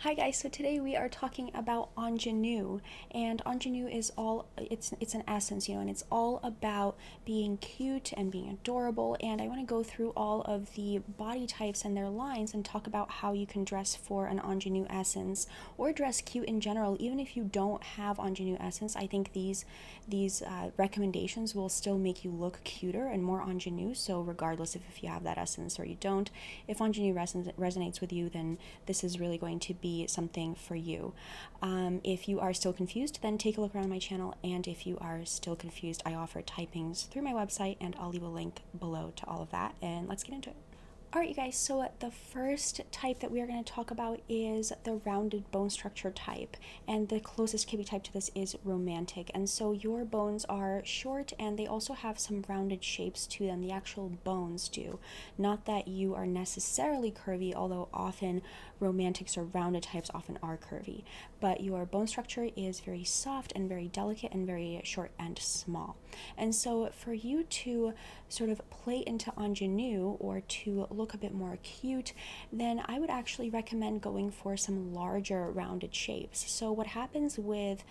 Hi guys, so today we are talking about ingenue, and ingenue is all it's an essence, and it's all about being cute and being adorable. And I want to go through all of the body types and their lines and talk about how you can dress for an ingenue essence or dress cute in general. Even if you don't have ingenue essence, I think these recommendations will still make you look cuter and more ingenue. So regardless if you have that essence or you don't, if ingenue resonates with you, then this is really going to be something for you. If you are still confused, then take a look around my channel, and if you are still confused, I offer typings through my website, and I'll leave a link below to all of that, and let's get into it. Alright, you guys, so the first type that we are going to talk about is the rounded bone structure type, and the closest Kibbe type to this is romantic. And so your bones are short, and they also have some rounded shapes to them. The actual bones do. Not that you are necessarily curvy, although often romantics or rounded types often are curvy. But your bone structure is very soft and very delicate and very short and small. And so for you to sort of play into ingenue or to look a bit more cute, then I would actually recommend going for some larger rounded shapes. So what happens with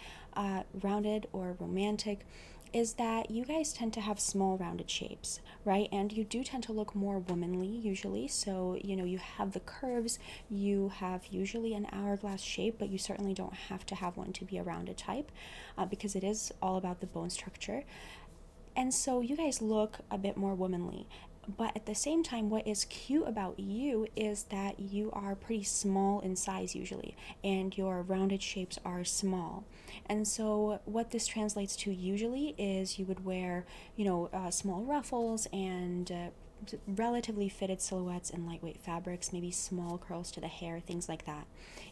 rounded or romantic is that you guys tend to have small rounded shapes, right? And you do tend to look more womanly usually. So, you have the curves, you have usually an hourglass shape, but you certainly don't have to have one to be a rounded type because it is all about the bone structure. And so you guys look a bit more womanly. But at the same time, what is cute about you is that you are pretty small in size usually, and your rounded shapes are small. And so what this translates to usually is you would wear, small ruffles and relatively fitted silhouettes in lightweight fabrics, maybe small curls to the hair, things like that.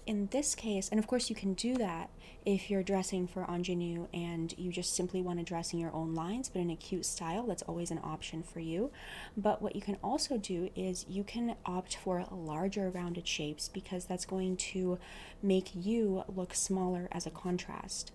In this case, and of course you can do that if you're dressing for ingenue and you just simply want to dress in your own lines, but in a cute style, that's always an option for you. But what you can also do is you can opt for larger rounded shapes because that's going to make you look smaller as a contrast.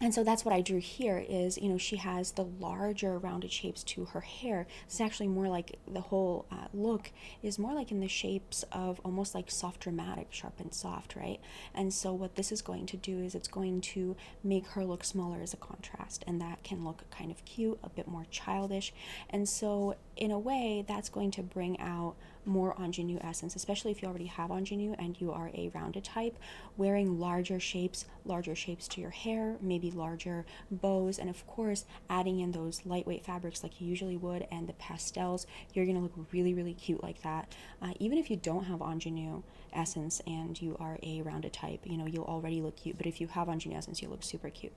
And so that's what I drew here is, she has the larger rounded shapes to her hair. It's actually more like the whole look is more like in the shapes of almost like soft dramatic, sharpened soft, right? And so what this is going to do is it's going to make her look smaller as a contrast, and that can look kind of cute, a bit more childish. And so in a way, that's going to bring out more ingenue essence, especially if you already have ingenue and you are a rounded type. Wearing larger shapes to your hair, maybe larger bows, and of course adding in those lightweight fabrics like you usually would and the pastels, you're gonna look really, really cute like that. Even if you don't have ingenue essence and you are a rounded type, you'll already look cute, but if you have ingenue essence, you look super cute.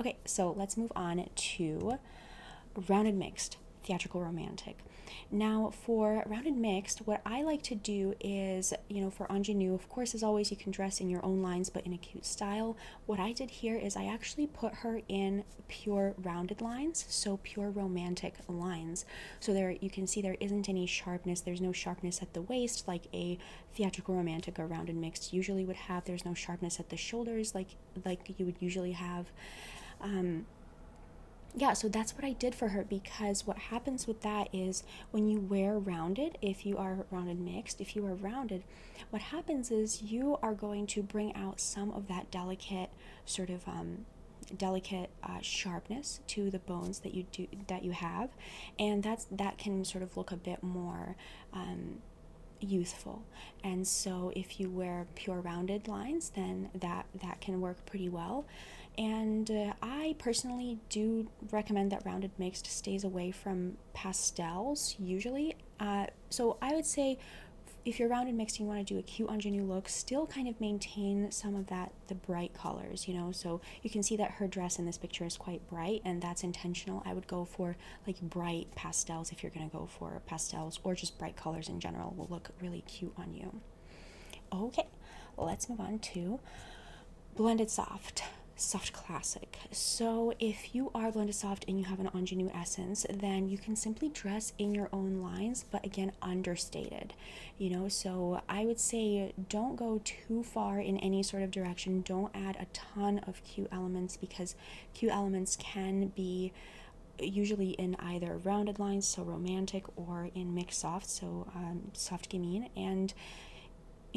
Okay, so let's move on to rounded mixed, theatrical romantic. Now for rounded mixed, what I like to do is, for ingenue, of course, as always, you can dress in your own lines, but in a cute style. What I did here is I actually put her in pure rounded lines, so pure romantic lines. So there, you can see there isn't any sharpness. There's no sharpness at the waist like a theatrical romantic or rounded mixed usually would have. There's no sharpness at the shoulders like you would usually have. Yeah, so that's what I did for her, because what happens with that is when you wear rounded, if you are rounded mixed, if you are rounded, what happens is you are going to bring out some of that delicate sort of delicate sharpness to the bones that you have, and that can sort of look a bit more youthful. And so if you wear pure rounded lines, then that can work pretty well. And I personally do recommend that rounded mixed stays away from pastels usually. So I would say if you're rounded mixed and you want to do a cute ingenue look, still kind of maintain some of the bright colors, so you can see that her dress in this picture is quite bright, and that's intentional. I would go for like bright pastels if you're going to go for pastels, or just bright colors in general will look really cute on you. Okay, let's move on to blended soft classic. So if you are blended soft and you have an ingenue essence, then you can simply dress in your own lines, but again understated, so I would say don't go too far in any sort of direction. Don't add a ton of cute elements, because cute elements can be usually in either rounded lines, so romantic, or in mixed soft, so soft gamine. And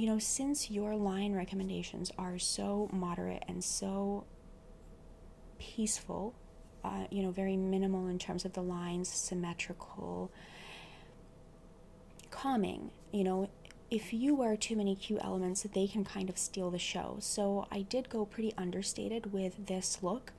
you know, since your line recommendations are so moderate and so peaceful, you know, very minimal in terms of the lines, symmetrical, calming, you know, if you wear too many cute elements, they can kind of steal the show. So I did go pretty understated with this look,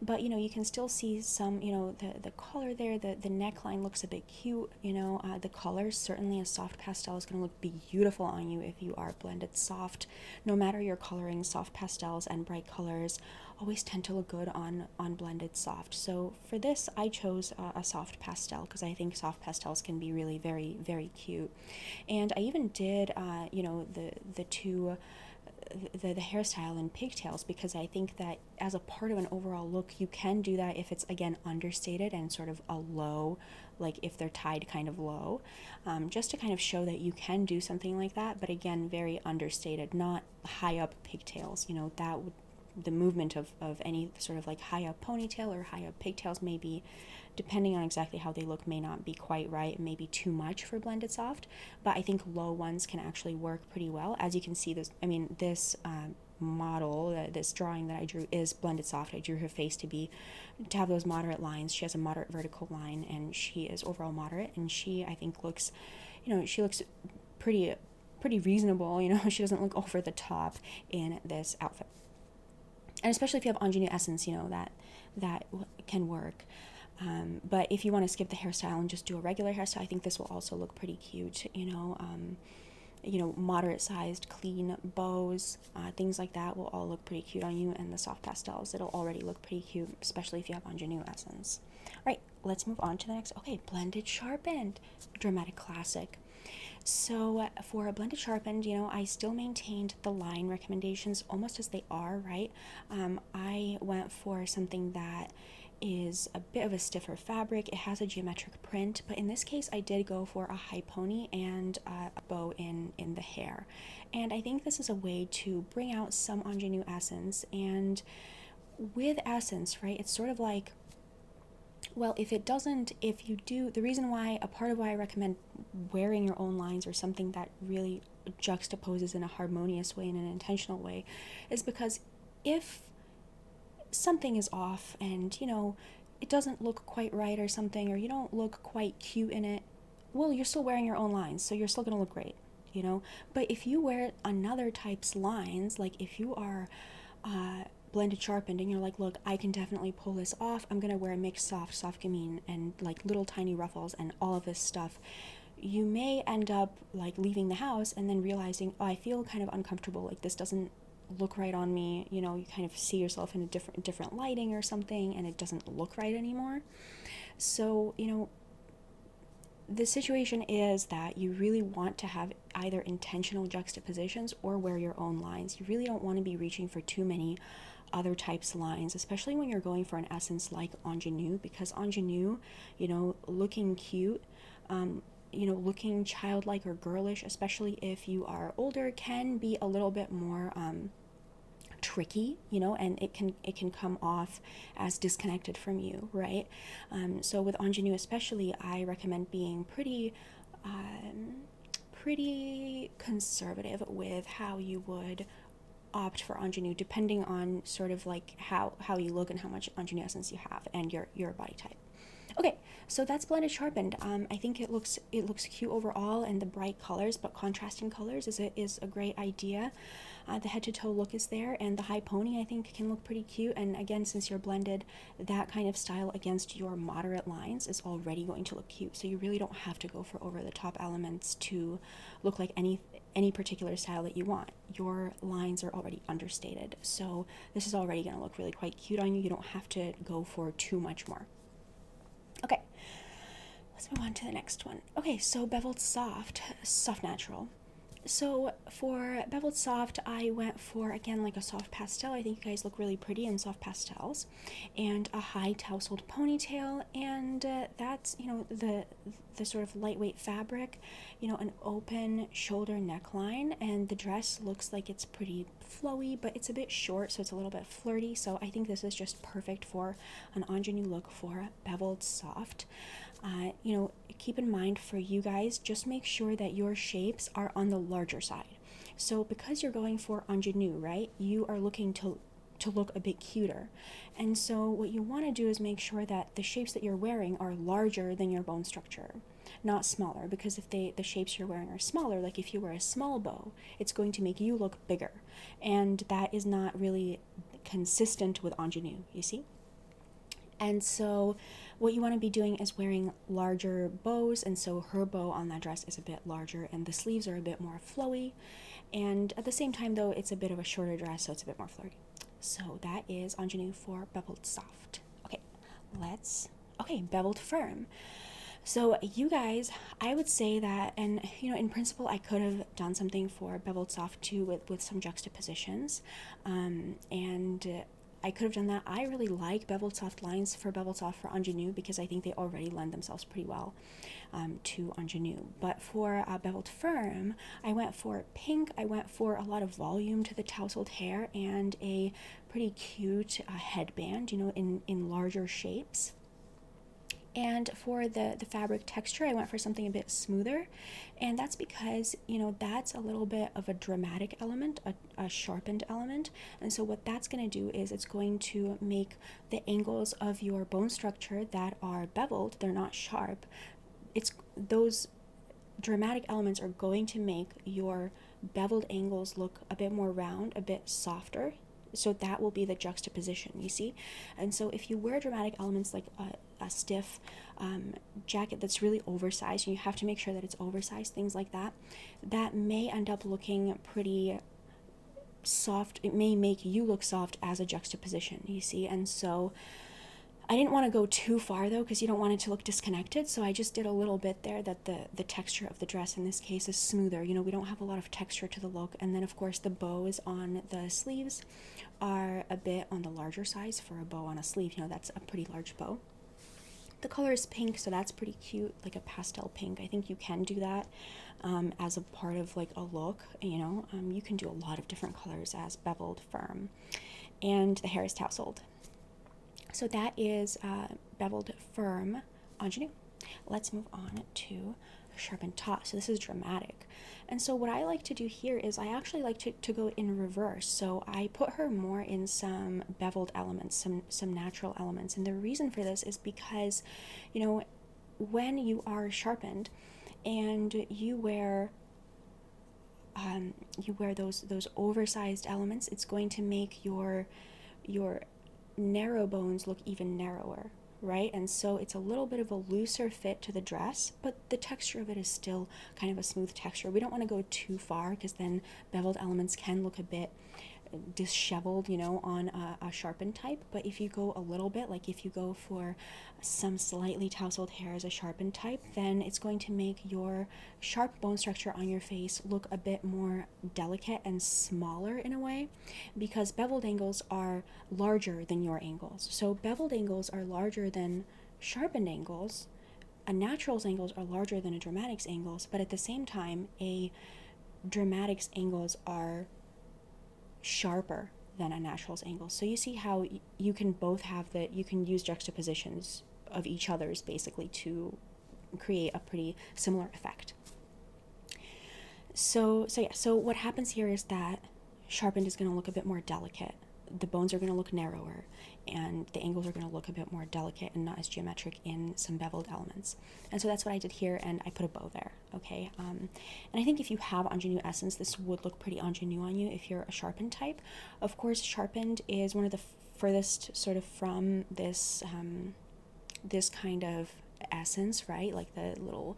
but you know, you can still see some, you know, the color there, the neckline looks a bit cute, you know, the colors, certainly a soft pastel is going to look beautiful on you if you are blended soft. No matter your coloring, soft pastels and bright colors always tend to look good on blended soft. So for this, I chose a soft pastel because I think soft pastels can be really very, very cute. And I even did, you know, the hairstyle in pigtails, because I think that as a part of an overall look, you can do that if it's, again, understated and sort of a low, like if they're tied kind of low, just to kind of show that you can do something like that, but again, very understated, not high up pigtails. You know, that would, the movement of any sort of like high up ponytail or high up pigtails may be, depending on exactly how they look, may not be quite right, maybe too much for blended soft, but I think low ones can actually work pretty well. As you can see, this, I mean, this model, this drawing that I drew is blended soft. I drew her face to have those moderate lines. She has a moderate vertical line, and she is overall moderate, and she, I think, looks, you know, she looks pretty reasonable, you know. She doesn't look over the top in this outfit. And especially if you have ingenue essence, you know, that can work. But if you want to skip the hairstyle and just do a regular hairstyle, I think this will also look pretty cute, you know. Moderate-sized, clean bows, things like that will all look pretty cute on you, and the soft pastels, it'll already look pretty cute, especially if you have ingenue essence. All right, let's move on to the next. Okay, blended sharpened, dramatic classic. So for a blended sharpened, you know, I still maintained the line recommendations almost as they are, right? I went for something that is a bit of a stiffer fabric. It has a geometric print, but in this case I did go for a high pony and a bow in the hair. And I think this is a way to bring out some ingenue essence. And with essence, right, it's sort of like, well, if you do, the reason why, a part of why I recommend wearing your own lines or something that really juxtaposes in a harmonious way, in an intentional way, is because if something is off and, you know, it doesn't look quite right or something, or you don't look quite cute in it, well, you're still wearing your own lines, so you're still gonna look great, you know. But if you wear another type's lines, like if you are blended sharpened and you're like, look, I can definitely pull this off, I'm gonna wear a mixed soft gamine and like little tiny ruffles and all of this stuff, you may end up like leaving the house and then realizing, oh, I feel kind of uncomfortable, like this doesn't look right on me, you know. You kind of see yourself in a different lighting or something, and it doesn't look right anymore. So, you know, the situation is that you really want to have either intentional juxtapositions or wear your own lines. You really don't want to be reaching for too many other types lines, especially when you're going for an essence like ingenue, because ingenue, you know, looking cute, you know, looking childlike or girlish, especially if you are older, can be a little bit more tricky, you know, and it can come off as disconnected from you, right? So with ingenue especially, I recommend being pretty conservative with how you would opt for ingenue, depending on sort of like how you look and how much ingenue essence you have and your body type. Okay, so that's blended sharpened. I think it looks cute overall, and the bright colors, but contrasting colors is a great idea. The head to toe look is there, and the high pony I think can look pretty cute. And again, since you're blended, that kind of style against your moderate lines is already going to look cute. So you really don't have to go for over the top elements to look like any particular style that you want. Your lines are already understated, so this is already going to look really quite cute on you. You don't have to go for too much more. Okay, let's move on to the next one. Okay, so Beveled Soft, Soft Natural. So for Beveled Soft, I went for, again, like a soft pastel. I think you guys look really pretty in soft pastels. And a high tousled ponytail, and that's, you know, the sort of lightweight fabric, you know, an open shoulder neckline, and the dress looks like it's pretty flowy, but it's a bit short, so it's a little bit flirty. So I think this is just perfect for an ingenue look for Beveled Soft. You know, keep in mind for you guys, just make sure that your shapes are on the larger side. So because you're going for ingenue, right, you are looking to look a bit cuter. And so what you want to do is make sure that the shapes that you're wearing are larger than your bone structure, not smaller, because if the shapes you're wearing are smaller, like if you wear a small bow, it's going to make you look bigger, and that is not really consistent with ingenue, you see? And so what you want to be doing is wearing larger bows, and so her bow on that dress is a bit larger and the sleeves are a bit more flowy, and at the same time though it's a bit of a shorter dress, so it's a bit more flirty. So that is ingenue for Beveled Soft. Okay, Beveled Firm. So you guys, I would say that, and in principle I could have done something for Beveled Soft too with some juxtapositions, and I could have done that. I really like Beveled Soft lines for Beveled Soft for ingenue because I think they already lend themselves pretty well to ingenue. But for Beveled Firm, I went for pink. I went for a lot of volume to the tousled hair and a pretty cute headband, in larger shapes. And for the fabric texture, I went for something a bit smoother, and that's because, that's a little bit of a dramatic element, a sharpened element, and so what that's going to do is it's going to make the angles of your bone structure that are beveled, they're not sharp, those dramatic elements are going to make your beveled angles look a bit more round, a bit softer. So that will be the juxtaposition, you see? And so if you wear dramatic elements like a stiff jacket that's really oversized, and you have to make sure that it's oversized, things like that, that may end up looking pretty soft. It may make you look soft as a juxtaposition, you see? And so I didn't want to go too far though, because you don't want it to look disconnected, so I just did a little bit there that the texture of the dress in this case is smoother. We don't have a lot of texture to the look, and then of course the bows on the sleeves are a bit on the larger size for a bow on a sleeve. That's a pretty large bow. The color is pink, so that's pretty cute, like a pastel pink. I think you can do that as a part of like a look, you can do a lot of different colors as Beveled Firm. And the hair is tousled. So that is Beveled Firm ingenue. Let's move on to Sharpened top. So this is dramatic. And so what I like to do here is I actually like to go in reverse. So I put her more in some beveled elements, some natural elements. And the reason for this is because, when you are sharpened and you wear those oversized elements, it's going to make your narrow bones look even narrower, right? And so it's a little bit of a looser fit to the dress, but the texture of it is still kind of a smooth texture. We don't want to go too far because then beveled elements can look a bit disheveled, on a sharpened type. But if you go a little bit, like if you go for some slightly tousled hair as a sharpened type, then it's going to make your sharp bone structure on your face look a bit more delicate and smaller in a way, because beveled angles are larger than your angles. So beveled angles are larger than sharpened angles. A natural's angles are larger than a dramatic's angles, but at the same time, a dramatic's angles are sharper than a natural's angles. So you see how you can both have you can use juxtapositions of each other's basically to create a pretty similar effect. So what happens here is that sharpened is going to look a bit more delicate. The bones are going to look narrower, and the angles are going to look a bit more delicate and not as geometric in some beveled elements. And so that's what I did here, and I put a bow there, okay? And I think if you have ingenue essence, this would look pretty ingenue on you if you're a sharpened type. Of course, sharpened is one of the furthest sort of from this, this kind of essence, right? Like the little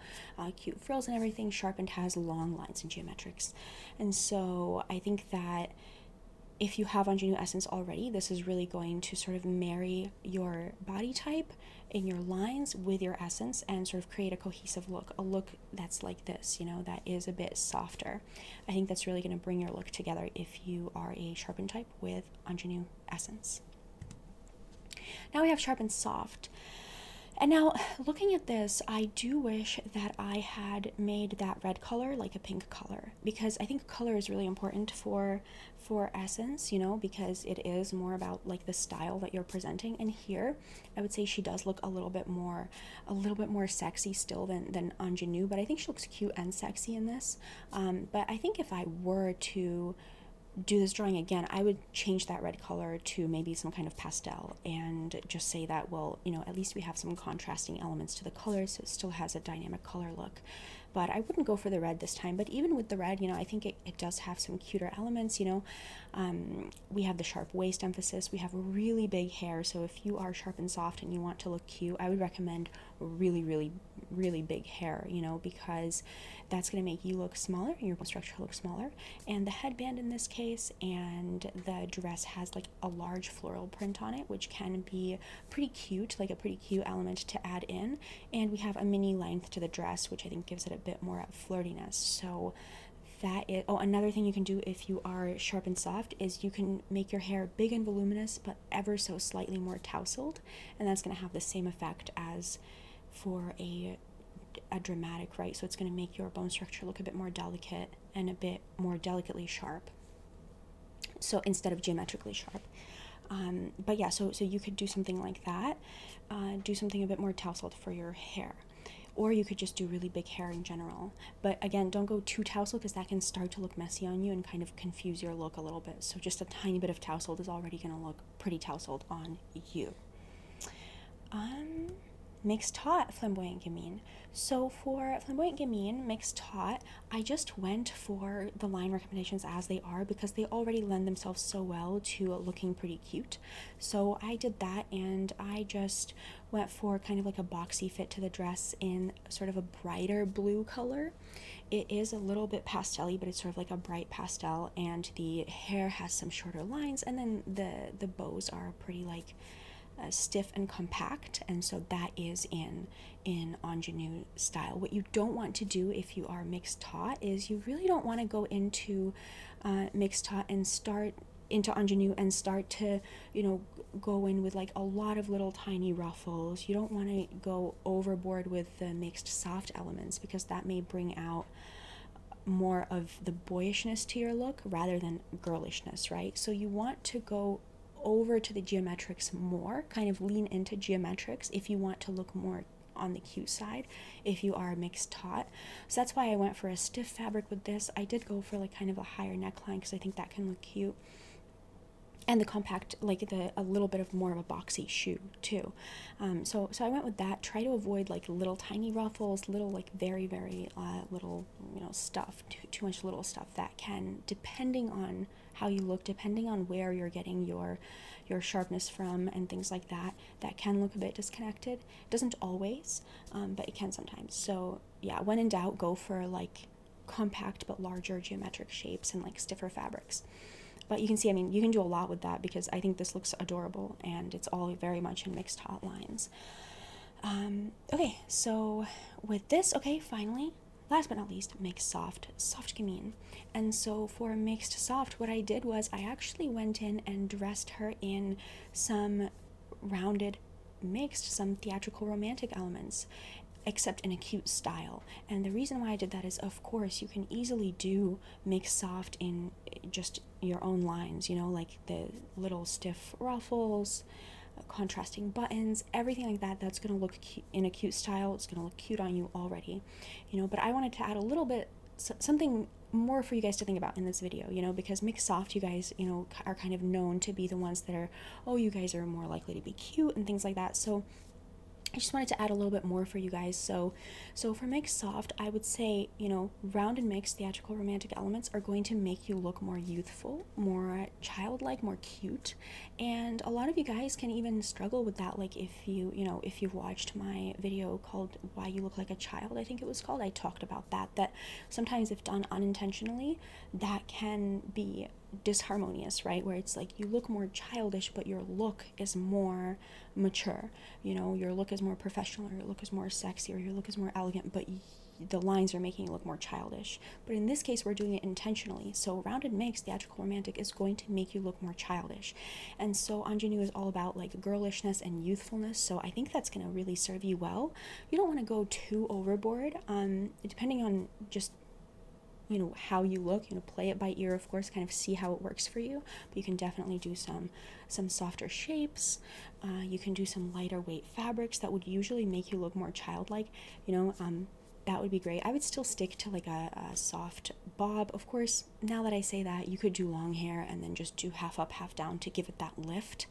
cute frills and everything. Sharpened has long lines and geometrics. And so I think that if you have ingenue essence already, this is really going to sort of marry your body type in your lines with your essence and sort of create a cohesive look, a look that's like this, that is a bit softer. I think that's really going to bring your look together if you are a sharpened type with ingenue essence. Now we have Sharpened Soft. And now, looking at this, I do wish that I had made that red color like a pink color, because I think color is really important for essence, you know, because it is more about like the style that you're presenting. And here, I would say she does look a little bit more sexy still than Ingenue, but I think she looks cute and sexy in this. But I think if I were to do this drawing again, I would change that red color to maybe some kind of pastel and just say that, well, you know, at least we have some contrasting elements to the colors, so it still has a dynamic color look. But I wouldn't go for the red this time. But even with the red, you know, I think it does have some cuter elements, you know. We have the sharp waist emphasis. We have really big hair. So if you are sharp and soft and you want to look cute, I would recommend really, really, really big hair, you know, because that's going to make you look smaller, your bone structure look smaller. And the headband in this case and the dress has like a large floral print on it, which can be pretty cute, like a pretty cute element to add in. And we have a mini length to the dress, which I think gives it a bit more flirtiness. So that is, oh, another thing you can do if you are sharp and soft is you can make your hair big and voluminous but ever so slightly more tousled, and that's going to have the same effect as for a dramatic, right? So it's going to make your bone structure look a bit more delicate and a bit more delicately sharp, so instead of geometrically sharp. But yeah, so you could do something like that, do something a bit more tousled for your hair. Or you could just do really big hair in general. But again, don't go too tousled because that can start to look messy on you and kind of confuse your look a little bit. So just a tiny bit of tousled is already going to look pretty tousled on you. Mixed taut flamboyant gamine. So for flamboyant gamine, mixed taut, I just went for the line recommendations as they are because they already lend themselves so well to looking pretty cute. So I did that, and I just went for kind of like a boxy fit to the dress in sort of a brighter blue color. It is a little bit pastel-y, but it's sort of like a bright pastel, and the hair has some shorter lines, and then the bows are pretty like stiff and compact, and so that is in ingenue style. What you don't want to do if you are mixed taut is you really don't want to go into mixed taut and start into ingenue and start to, you know, go in with like a lot of little tiny ruffles. You don't want to go overboard with the mixed soft elements because that may bring out more of the boyishness to your look rather than girlishness, right? So you want to go over to the geometrics more, kind of lean into geometrics if you want to look more on the cute side if you are mixed taut. So that's why I went for a stiff fabric with this. I did go for like kind of a higher neckline because I think that can look cute, and the compact, like a little bit of more of a boxy shoe too. So I went with that. Try to avoid like little tiny ruffles, little like very little, you know, stuff, too much little stuff that can, depending on how you look, depending on where you're getting your sharpness from and things like that, that can look a bit disconnected. It doesn't always, but it can sometimes. So yeah, when in doubt, go for like compact but larger geometric shapes and like stiffer fabrics. But you can see, I mean, you can do a lot with that because I think this looks adorable and it's all very much in mixed taut lines. Okay, so with this, okay, finally, last but not least, mixed soft gamine. And so for mixed soft, what I did was I actually went in and dressed her in some rounded mixed, some theatrical romantic elements, except in a cute style. And the reason why I did that is, of course, you can easily do mixed soft in just your own lines, you know, like the little stiff ruffles, contrasting buttons, everything like that. That's going to look cute in a cute style. It's going to look cute on you already, you know. But I wanted to add a little bit, something more for you guys to think about in this video, you know, because mixed soft, you guys, you know, are kind of known to be the ones that are, oh, you guys are more likely to be cute and things like that. So I just wanted to add a little bit more for you guys. So for mixed soft, I would say, you know, round and mixed theatrical romantic elements are going to make you look more youthful, more childlike, more cute. And a lot of you guys can even struggle with that. Like if if you've watched my video called Why You Look Like a Child, I think it was called, I talked about that sometimes if done unintentionally, that can be disharmonious, right? Where it's like you look more childish but your look is more mature, you know, your look is more professional, or your look is more sexy, or your look is more elegant, but the lines are making it look more childish. But in this case, we're doing it intentionally. So Rounded Mix, Theatrical Romantic, is going to make you look more childish. And so Ingenue is all about like girlishness and youthfulness. So I think that's going to really serve you well. You don't want to go too overboard, depending on just, you know, how you look. You know, play it by ear, of course, kind of see how it works for you. But you can definitely do some softer shapes. You can do some lighter weight fabrics that would usually make you look more childlike. You know, that would be great. I would still stick to like a soft bob. Of course, now that I say that, you could do long hair and then just do half up, half down to give it that lift.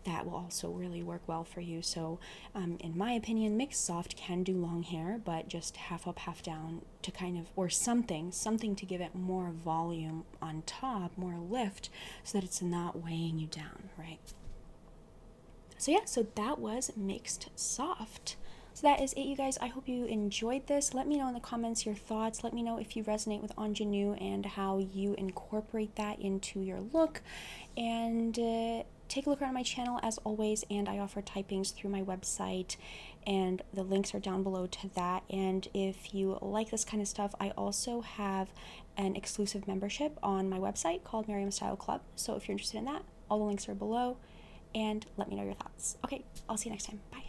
That will also really work well for you. So in my opinion, Mix Soft can do long hair, but just half up, half down to kind of, or something to give it more volume on top, more lift, so that it's not weighing you down, right? So yeah, so that was Mixed Soft. So that is it, you guys. I hope you enjoyed this. Let me know in the comments your thoughts. Let me know if you resonate with Ingenue and how you incorporate that into your look. And take a look around my channel as always, and I offer typings through my website, and the links are down below to that. And if you like this kind of stuff, I also have an exclusive membership on my website called MerriamStyle Club. So if you're interested in that, all the links are below, and let me know your thoughts. Okay, I'll see you next time. Bye.